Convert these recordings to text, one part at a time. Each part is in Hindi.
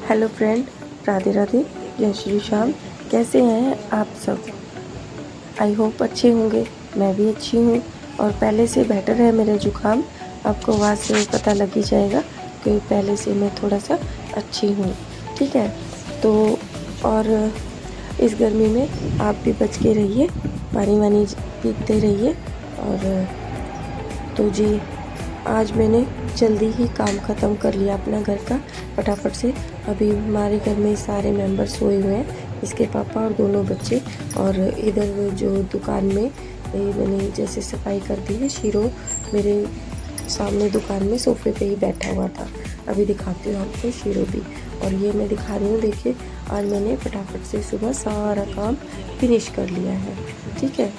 हेलो फ्रेंड, राधे राधे, जय श्री श्याम। कैसे हैं आप सब? आई होप अच्छे होंगे। मैं भी अच्छी हूँ और पहले से बेटर है मेरा जुकाम। आपको आवाज़ से पता लग ही जाएगा कि पहले से मैं थोड़ा सा अच्छी हूँ। ठीक है, तो और इस गर्मी में आप भी बच के रहिए, पानी वानी पीते रहिए। और तो जी, आज मैंने जल्दी ही काम ख़त्म कर लिया अपना घर का फटाफट से। अभी हमारे घर में सारे मेंबर सोए हुए हैं, इसके पापा और दोनों बच्चे। और इधर जो दुकान में मैंने जैसे सफाई कर दी है, शीरो मेरे सामने दुकान में सोफे पे ही बैठा हुआ था। अभी दिखाती हूँ आपको शीरो भी। और ये मैं दिखा रही हूँ, देखिए आज मैंने फटाफट से सुबह सारा काम फिनिश कर लिया है। ठीक है,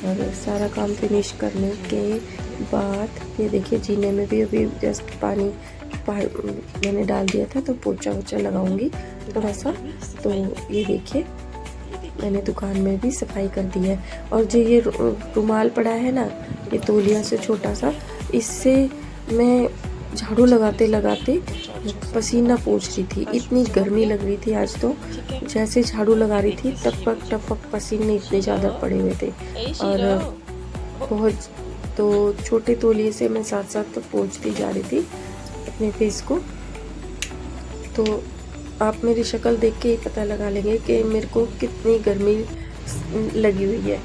और सारा काम फिनिश करने के बाद ये देखिए जीने में भी अभी जस्ट पानी मैंने डाल दिया था, तो पोछा वोछा लगाऊंगी थोड़ा सा। तो ये देखिए मैंने दुकान में भी सफाई कर दी है। और जो ये रुमाल पड़ा है ना, ये तौलिया से छोटा सा, इससे मैं झाड़ू लगाते लगाते पसीना पोंछ रही थी। इतनी गर्मी लग रही थी आज, तो जैसे झाड़ू लगा रही थी टपक टपक पसीने इतने ज़्यादा पड़े हुए थे। और बहुत तो छोटे तौलिए से मैं साथ साथ तो पोंछती जा रही थी अपने फेस को। तो आप मेरी शक्ल देख के ही पता लगा लेंगे कि मेरे को कितनी गर्मी लगी हुई है।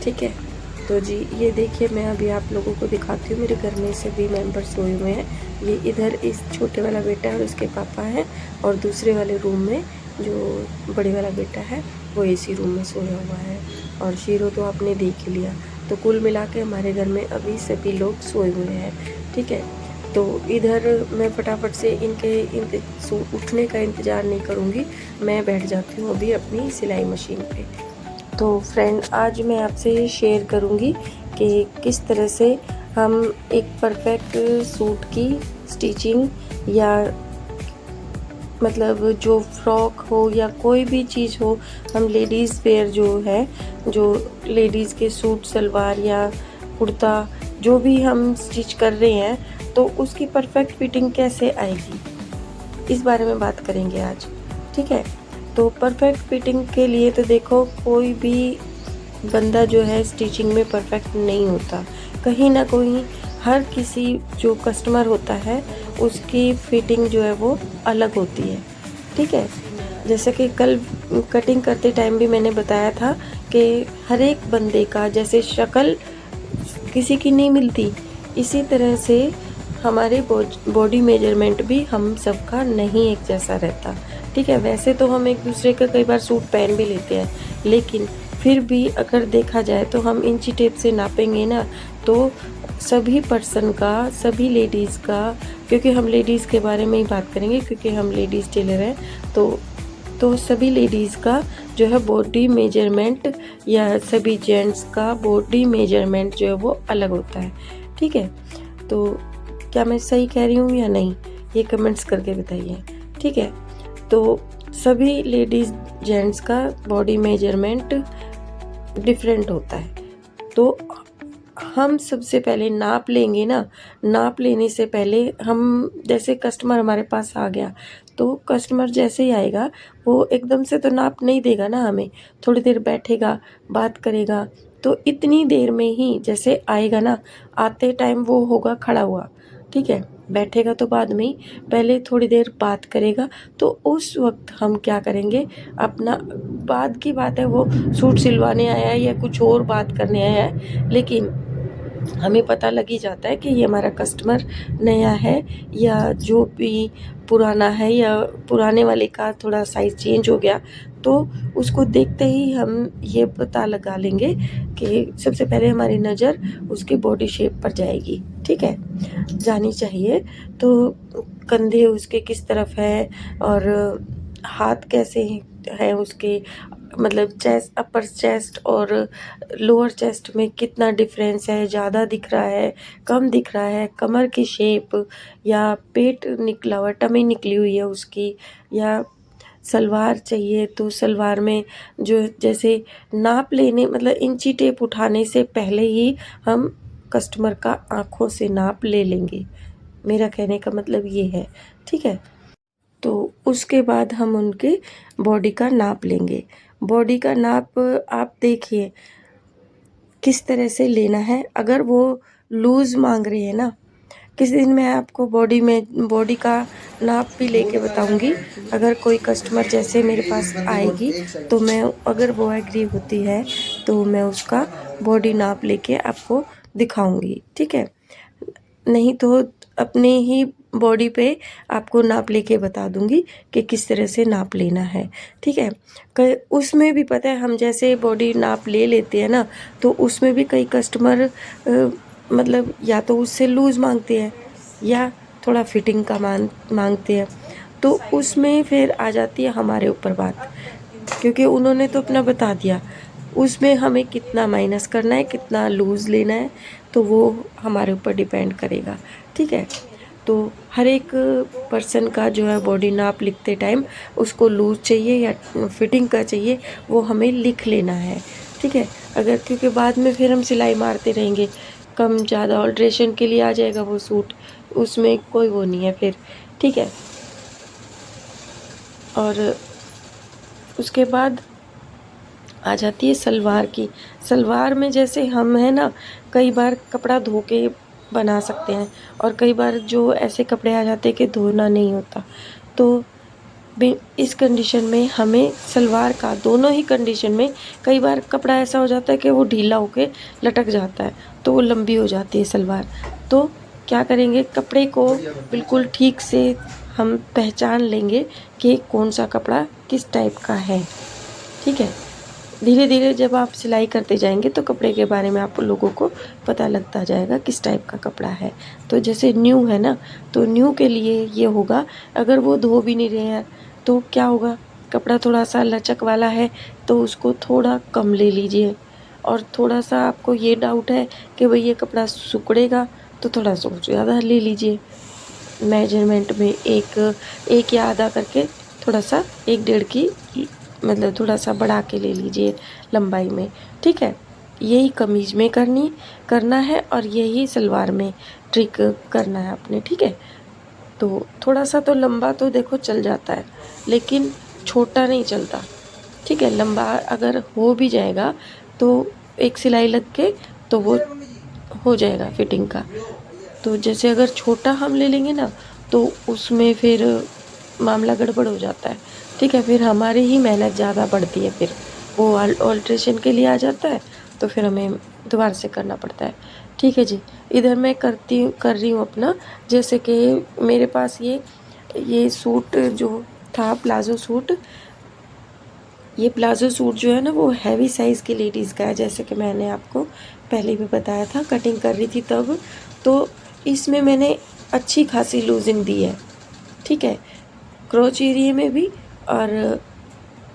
ठीक है, तो जी ये देखिए मैं अभी आप लोगों को दिखाती हूँ। मेरे घर में से भी मेंबर सोए हुए हैं। ये इधर इस छोटे वाला बेटा है और उसके पापा हैं, और दूसरे वाले रूम में जो बड़े वाला बेटा है वो एसी रूम में सोया हुआ है। और शीरो तो आपने देख ही लिया। तो कुल मिला के हमारे घर में अभी सभी लोग सोए हुए हैं। ठीक है, तो इधर मैं फटाफट से इनके उठने का इंतज़ार नहीं करूँगी, मैं बैठ जाती हूँ अभी अपनी सिलाई मशीन पे। तो फ्रेंड, आज मैं आपसे शेयर करूँगी कि किस तरह से हम एक परफेक्ट सूट की स्टिचिंग, या मतलब जो फ्रॉक हो या कोई भी चीज़ हो, हम लेडीज़ वेयर जो है, जो लेडीज़ के सूट सलवार या कुर्ता जो भी हम स्टिच कर रहे हैं, तो उसकी परफेक्ट फिटिंग कैसे आएगी, इस बारे में बात करेंगे आज। ठीक है, तो परफेक्ट फिटिंग के लिए तो देखो कोई भी बंदा जो है स्टिचिंग में परफेक्ट नहीं होता। कहीं ना कहीं हर किसी जो कस्टमर होता है उसकी फिटिंग जो है वो अलग होती है। ठीक है, जैसे कि कल कटिंग करते टाइम भी मैंने बताया था कि हर एक बंदे का जैसे शक्ल किसी की नहीं मिलती, इसी तरह से हमारे बॉडी मेजरमेंट भी हम सबका नहीं एक जैसा रहता। ठीक है, वैसे तो हम एक दूसरे का कई बार सूट पहन भी लेते हैं, लेकिन फिर भी अगर देखा जाए तो हम इंची टेप से नापेंगे ना, तो सभी पर्सन का, सभी लेडीज़ का, क्योंकि हम लेडीज़ के बारे में ही बात करेंगे क्योंकि हम लेडीज़ टेलर हैं, तो सभी लेडीज़ का जो है बॉडी मेजरमेंट, या सभी जेंट्स का बॉडी मेजरमेंट जो है वो अलग होता है। ठीक है, तो क्या मैं सही कह रही हूँ या नहीं, ये कमेंट्स करके बताइए। ठीक है, तो सभी लेडीज़ जेंट्स का बॉडी मेजरमेंट डिफरेंट होता है। तो हम सबसे पहले नाप लेंगे ना। नाप लेने से पहले हम, जैसे कस्टमर हमारे पास आ गया, तो कस्टमर जैसे ही आएगा वो एकदम से तो नाप नहीं देगा ना हमें, थोड़ी देर बैठेगा, बात करेगा। तो इतनी देर में ही जैसे आएगा ना, आते टाइम वो होगा खड़ा हुआ। ठीक है, बैठेगा तो बाद में ही, पहले थोड़ी देर बात करेगा। तो उस वक्त हम क्या करेंगे, अपना, बाद की बात है वो सूट सिलवाने आया है या कुछ और बात करने आया है, लेकिन हमें पता लग ही जाता है कि ये हमारा कस्टमर नया है या जो भी पुराना है, या पुराने वाले का थोड़ा साइज़ चेंज हो गया। तो उसको देखते ही हम ये पता लगा लेंगे कि सबसे पहले हमारी नज़र उसकी बॉडी शेप पर जाएगी। ठीक है, जानी चाहिए। तो कंधे उसके किस तरफ है, और हाथ कैसे है उसके, मतलब चेस्ट, अपर चेस्ट और लोअर चेस्ट में कितना डिफरेंस है, ज़्यादा दिख रहा है, कम दिख रहा है, कमर की शेप, या पेट निकला हुआ, टमी निकली हुई है उसकी, या सलवार चाहिए तो सलवार में जो, जैसे नाप लेने, मतलब इंची टेप उठाने से पहले ही हम कस्टमर का आँखों से नाप ले लेंगे। मेरा कहने का मतलब ये है। ठीक है, तो उसके बाद हम उनके बॉडी का नाप लेंगे। बॉडी का नाप आप देखिए किस तरह से लेना है। अगर वो लूज़ मांग रही है ना, किसी दिन मैं आपको बॉडी का नाप भी लेके बताऊंगी। अगर कोई कस्टमर जैसे मेरे पास आएगी तो मैं, अगर वो एग्री होती है तो मैं उसका बॉडी नाप लेके आपको दिखाऊंगी, ठीक है। नहीं तो अपने ही बॉडी पे आपको नाप लेके बता दूंगी कि किस तरह से नाप लेना है, ठीक है। उसमें भी पता है, हम जैसे बॉडी नाप ले लेते हैं ना, तो उसमें भी कई कस्टमर मतलब या तो उससे लूज़ मांगते हैं या थोड़ा फिटिंग का मांगते हैं। तो उसमें फिर आ जाती है हमारे ऊपर बात, क्योंकि उन्होंने तो अपना बता दिया। उसमें हमें कितना माइनस करना है, कितना लूज़ लेना है, तो वो हमारे ऊपर डिपेंड करेगा, ठीक है। तो हर एक पर्सन का जो है बॉडी नाप लिखते टाइम उसको लूज़ चाहिए या फिटिंग का चाहिए, वो हमें लिख लेना है, ठीक है। अगर क्योंकि बाद में फिर हम सिलाई मारते रहेंगे, कम ज़्यादा ऑल्ट्रेशन के लिए आ जाएगा वो सूट, उसमें कोई वो नहीं है फिर, ठीक है। और उसके बाद आ जाती है सलवार की। सलवार में जैसे हम है ना, कई बार कपड़ा धो के बना सकते हैं और कई बार जो ऐसे कपड़े आ जाते हैं कि धोना नहीं होता। तो इस कंडीशन में हमें सलवार का, दोनों ही कंडीशन में कई बार कपड़ा ऐसा हो जाता है कि वो ढीला होके लटक जाता है, तो वो लंबी हो जाती है सलवार। तो क्या करेंगे, कपड़े को बिल्कुल ठीक से हम पहचान लेंगे कि कौन सा कपड़ा किस टाइप का है, ठीक है। धीरे धीरे जब आप सिलाई करते जाएंगे तो कपड़े के बारे में आप लोगों को पता लगता जाएगा किस टाइप का कपड़ा है। तो जैसे न्यू है ना, तो न्यू के लिए ये होगा, अगर वो धो भी नहीं रहे हैं तो क्या होगा, कपड़ा थोड़ा सा लचक वाला है तो उसको थोड़ा कम ले लीजिए। और थोड़ा सा आपको ये डाउट है कि भाई ये कपड़ा सिकुड़ेगा तो थोड़ा सा ज़्यादा ले लीजिए। मेजरमेंट में एक या आधा करके थोड़ा सा 1-1.5 की मतलब थोड़ा सा बढ़ा के ले लीजिए लंबाई में, ठीक है। यही कमीज़ में करना है और यही सलवार में ट्रिक करना है आपने, ठीक है। तो थोड़ा सा तो लंबा तो देखो चल जाता है, लेकिन छोटा नहीं चलता, ठीक है। लंबा अगर हो भी जाएगा तो एक सिलाई लग के तो वो हो जाएगा फिटिंग का। तो जैसे अगर छोटा हम ले लेंगे ना तो उसमें फिर मामला गड़बड़ हो जाता है, ठीक है। फिर हमारी ही मेहनत ज़्यादा बढ़ती है, फिर वो ऑल्ट्रेशन के लिए आ जाता है तो फिर हमें दोबारा से करना पड़ता है, ठीक है जी। इधर मैं कर रही हूँ अपना, जैसे कि मेरे पास ये सूट जो था प्लाज़ो सूट, ये प्लाज़ो सूट जो है ना वो हैवी साइज़ की लेडीज़ का है, जैसे कि मैंने आपको पहले भी बताया था, कटिंग कर रही थी तब। तो इसमें मैंने अच्छी खासी लूजिंग दी है, ठीक है, क्रोच एरिया में भी और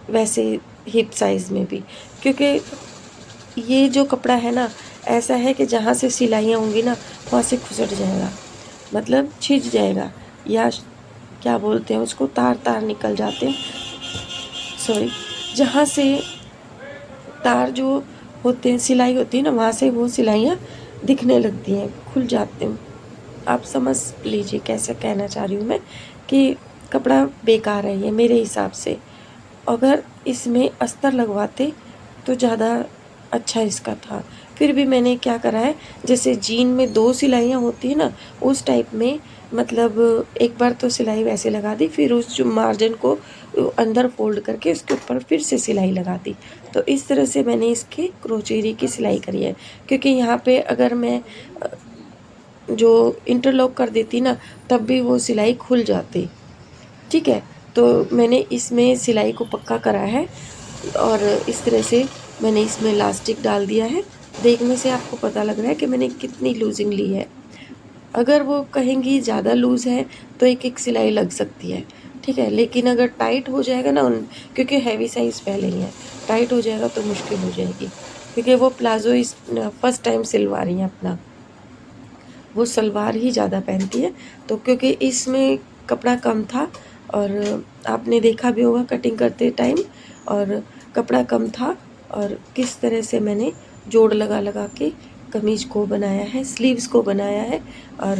वैसे हिप साइज़ में भी। क्योंकि ये जो कपड़ा है ना ऐसा है कि जहाँ से सिलाइयाँ होंगी ना वहाँ से खुसट जाएगा, मतलब छिज जाएगा, या क्या बोलते हैं उसको, तार निकल जाते हैं, सॉरी, जहाँ से तार जो होते हैं, सिलाई होती है ना, वहाँ से वो सिलाइयाँ दिखने लगती हैं, खुल जाते हैं। आप समझ लीजिए कैसे कहना चाह रही हूँ मैं, कि कपड़ा बेकार है ये मेरे हिसाब से। अगर इसमें अस्तर लगवाते तो ज़्यादा अच्छा इसका था। फिर भी मैंने क्या करा है, जैसे जीन में 2 सिलाइयाँ होती है ना, उस टाइप में, मतलब एक बार तो सिलाई वैसे लगा दी, फिर उस जो मार्जिन को अंदर फोल्ड करके उसके ऊपर फिर से सिलाई लगा दी। तो इस तरह से मैंने इसके क्रोचेरी की सिलाई करी है, क्योंकि यहाँ पे अगर मैं जो इंटरलॉक कर देती ना तब भी वो सिलाई खुल जाती, ठीक है। तो मैंने इसमें सिलाई को पक्का करा है और इस तरह से मैंने इसमें इलास्टिक डाल दिया है। देखने से आपको पता लग रहा है कि मैंने कितनी लूजिंग ली है। अगर वो कहेंगी ज़्यादा लूज़ है तो एक सिलाई लग सकती है, ठीक है। लेकिन अगर टाइट हो जाएगा ना, क्योंकि हैवी साइज़ पहले ही है, टाइट हो जाएगा तो मुश्किल हो जाएगी। क्योंकि वो प्लाज़ो इस फर्स्ट टाइम सिलवा रही हैं अपना, वो सलवार ही ज़्यादा पहनती है। तो क्योंकि इसमें कपड़ा कम था और आपने देखा भी होगा कटिंग करते टाइम, और कपड़ा कम था और किस तरह से मैंने जोड़ लगा के कमीज़ को बनाया है, स्लीव्स को बनाया है और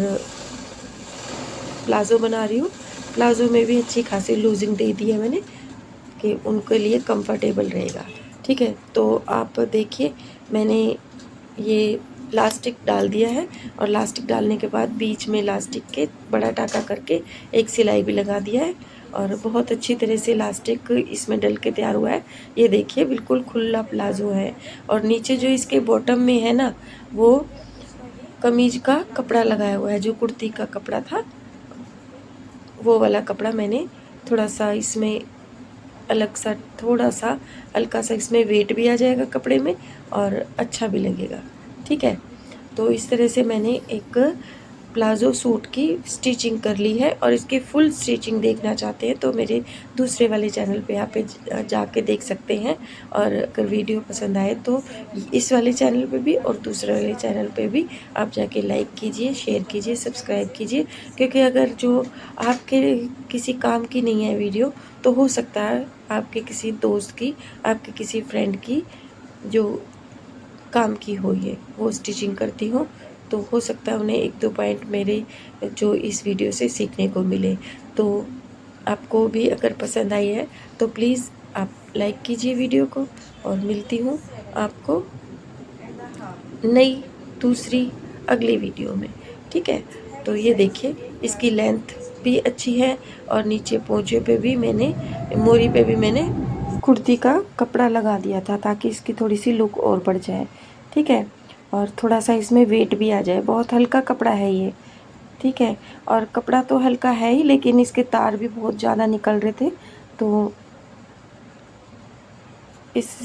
प्लाज़ो बना रही हूँ। प्लाज़ो में भी अच्छी खासी लूजिंग दे दी है मैंने कि उनके लिए कंफर्टेबल रहेगा। ठीक है, तो आप देखिए मैंने ये लास्टिक डाल दिया है और लास्टिक डालने के बाद बीच में लास्टिक के बड़ा टाँका करके एक सिलाई भी लगा दिया है और बहुत अच्छी तरह से लास्टिक इसमें डल के तैयार हुआ है। ये देखिए बिल्कुल खुला प्लाज़ो है और नीचे जो इसके बॉटम में है ना, वो कमीज का कपड़ा लगाया हुआ है, जो कुर्ती का कपड़ा था वो वाला कपड़ा मैंने थोड़ा सा इसमें अलग सा, थोड़ा सा हल्का सा इसमें वेट भी आ जाएगा कपड़े में और अच्छा भी लगेगा। ठीक है, तो इस तरह से मैंने एक प्लाज़ो सूट की स्टिचिंग कर ली है और इसकी फुल स्टिचिंग देखना चाहते हैं तो मेरे दूसरे वाले चैनल पे आप जाके देख सकते हैं। और अगर वीडियो पसंद आए तो इस वाले चैनल पे भी और दूसरे वाले चैनल पे भी आप जाके लाइक कीजिए, शेयर कीजिए, सब्सक्राइब कीजिए, क्योंकि अगर जो आपके किसी काम की नहीं है वीडियो तो हो सकता है आपके किसी दोस्त की, आपके किसी फ्रेंड की जो काम की हो, ये वो स्टिचिंग करती हो, तो हो सकता है उन्हें 1-2 पॉइंट मेरे जो इस वीडियो से सीखने को मिले। तो आपको भी अगर पसंद आई है तो प्लीज़ आप लाइक कीजिए वीडियो को और मिलती हूँ आपको नई दूसरी अगली वीडियो में। ठीक है, तो ये देखिए इसकी लेंथ भी अच्छी है और नीचे पोंचे पे भी मैंने, मोरी पे भी मैंने कुर्ती का कपड़ा लगा दिया था ताकि इसकी थोड़ी सी लुक और बढ़ जाए। ठीक है, और थोड़ा सा इसमें वेट भी आ जाए। बहुत हल्का कपड़ा है ये। ठीक है, और कपड़ा तो हल्का है ही लेकिन इसके तार भी बहुत ज़्यादा निकल रहे थे, तो इस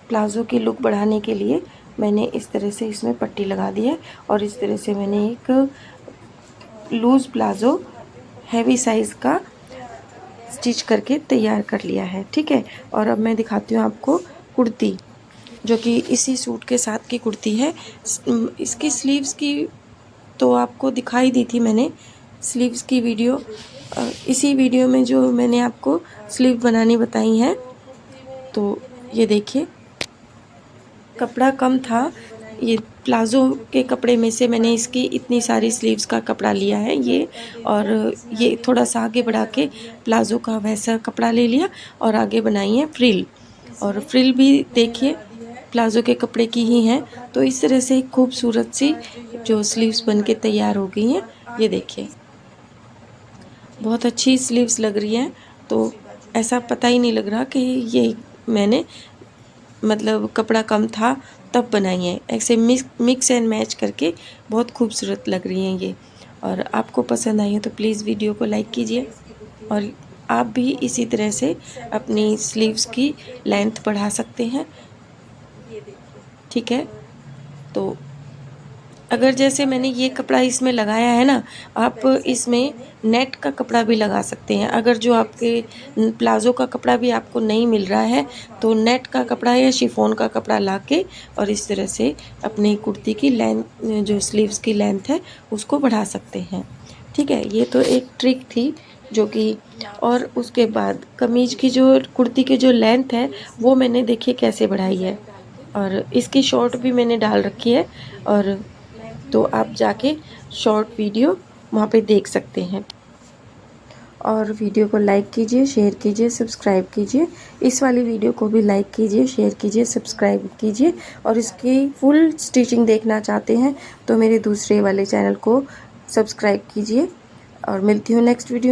प्लाज़ो की लुक बढ़ाने के लिए मैंने इस तरह से इसमें पट्टी लगा दी है और इस तरह से मैंने एक लूज़ प्लाज़ो हैवी साइज़ का स्टिच करके तैयार कर लिया है। ठीक है, और अब मैं दिखाती हूँ आपको कुर्ती, जो कि इसी सूट के साथ की कुर्ती है। इसकी स्लीव्स की तो आपको दिखाई दी थी मैंने, स्लीव्स की वीडियो इसी वीडियो में जो मैंने आपको स्लीव बनानी बताई है। तो ये देखिए कपड़ा कम था, ये प्लाज़ो के कपड़े में से मैंने इसकी इतनी सारी स्लीव्स का कपड़ा लिया है ये, और ये थोड़ा सा आगे बढ़ा के प्लाज़ो का वैसा कपड़ा ले लिया और आगे बनाई है फ्रिल। और फ्रिल भी देखिए प्लाज़ो के कपड़े की ही हैं, तो इस तरह से खूबसूरत सी जो स्लीव्स बन के तैयार हो गई हैं। ये देखिए बहुत अच्छी स्लीव्स लग रही हैं, तो ऐसा पता ही नहीं लग रहा कि ये मैंने मतलब कपड़ा कम था तब बनाई है। ऐसे मिक्स एंड मैच करके बहुत खूबसूरत लग रही हैं ये। और आपको पसंद आई है तो प्लीज़ वीडियो को लाइक कीजिए और आप भी इसी तरह से अपनी स्लीव्स की लेंथ बढ़ा सकते हैं। ठीक है, तो अगर जैसे मैंने ये कपड़ा इसमें लगाया है ना, आप इसमें नेट का कपड़ा भी लगा सकते हैं। अगर जो आपके प्लाज़ो का कपड़ा भी आपको नहीं मिल रहा है तो नेट का कपड़ा या शिफॉन का कपड़ा लाके और इस तरह से अपनी कुर्ती की लेंथ, जो स्लीव्स की लेंथ है उसको बढ़ा सकते हैं। ठीक है, ये तो एक ट्रिक थी जो कि, और उसके बाद कमीज की जो कुर्ती की जो लेंथ है वो मैंने देखिए कैसे बढ़ाई है और इसकी शॉर्ट भी मैंने डाल रखी है, और तो आप जाके शॉर्ट वीडियो वहाँ पे देख सकते हैं। और वीडियो को लाइक कीजिए, शेयर कीजिए, सब्सक्राइब कीजिए। इस वाली वीडियो को भी लाइक कीजिए, शेयर कीजिए, सब्सक्राइब कीजिए। और इसकी फुल स्टिचिंग देखना चाहते हैं तो मेरे दूसरे वाले चैनल को सब्सक्राइब कीजिए। और मिलती हूँ नेक्स्ट वीडियो में।